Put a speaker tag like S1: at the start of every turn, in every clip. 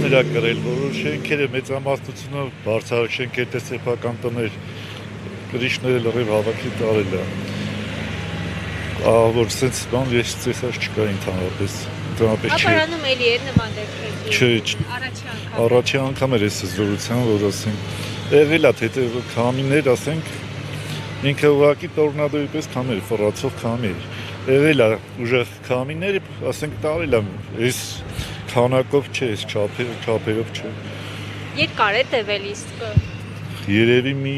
S1: վնասներ ա կրել, որ շենքերը մեծամասնությունը բարձրահարկ շենքեր տեսեփական տներ կրիչները լրիվ հավաքի տարել է։ Որ սենց բան ես ծեսած չկա ընդհանրապես
S2: Ապարանում էլի էր նման դեպքեր։
S1: Առաջի անգամ էր ես զորության, որ ասենք եղել է թե քամիներ, ասենք ինքը ուղղակի տորնադոյի պես քամի էր, ֆռացող քամի էր։ Եղել է ուժեղ քամիներ, ասենք տարել է, այս քանակով չէ, այս չափերով չէ։
S2: Երկար է տևել իսկ։
S1: Երևի մի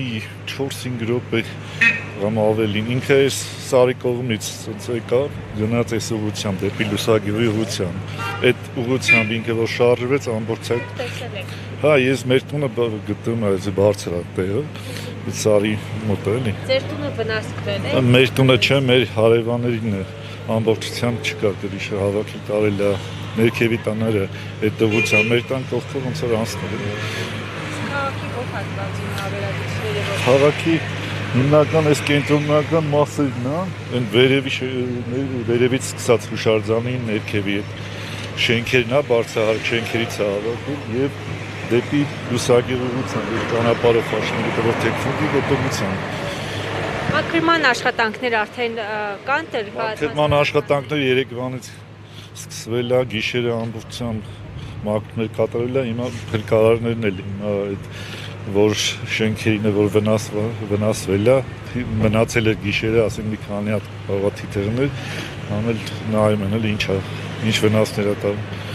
S1: 4-5 րոպե կամ ավելին, ինքը այս Սարի կողմից եկավ, գնաց այս ուղղությամբ, դեպի Լուսագիրի ուղղությամբ։ Այդ ուղղությամբ ինքը որ շարժվեց ամբողջ այդ։
S2: Տեսել եք։
S1: Հա, ես մեր տունը գտնում եմ այս բարձր տեղը, Սարի մոտ էլի։
S2: Ձեր տունը վնասվել է։
S1: Մեր տունը չէ, մեր հարևաններինն է, ամբողջությամբ չկա, գրիշը հավաքի տարել է, ներքևի տաները այդ ուղղությամբ, մեր տան կողքով ոնց որ անցնել է։
S2: Քաղաքի ով հատվածին ավերածությունները որ։
S1: Քաղաքի հիմնական այս կենտրոնական մասերն է, այն վերևից սկսած հուշարձանի ներքևի այդ շենքերն է, բարձրահարկ շենքերից է հավաքվել եւ դեպի Լուսագիր ուղղությամբ, ճանապարհով հաշվի տվող տեխնիկի գոտողությամբ։
S2: Մաքրման աշխատանքներ արդեն կան տրված։
S1: Մաքրման աշխատանքները Երևանից սկսվել է, գիշերը ամբողջությամբ մաքրումներ կատարել է, հիմա փրկարարներն էլ հիմա այդ որ շենքերին է որ վնասվել է, մնացել է գիշերը, ասենք մի քանի հատ թիթեղներ, անել նայում են էլ ինչ վնասներ է տալու։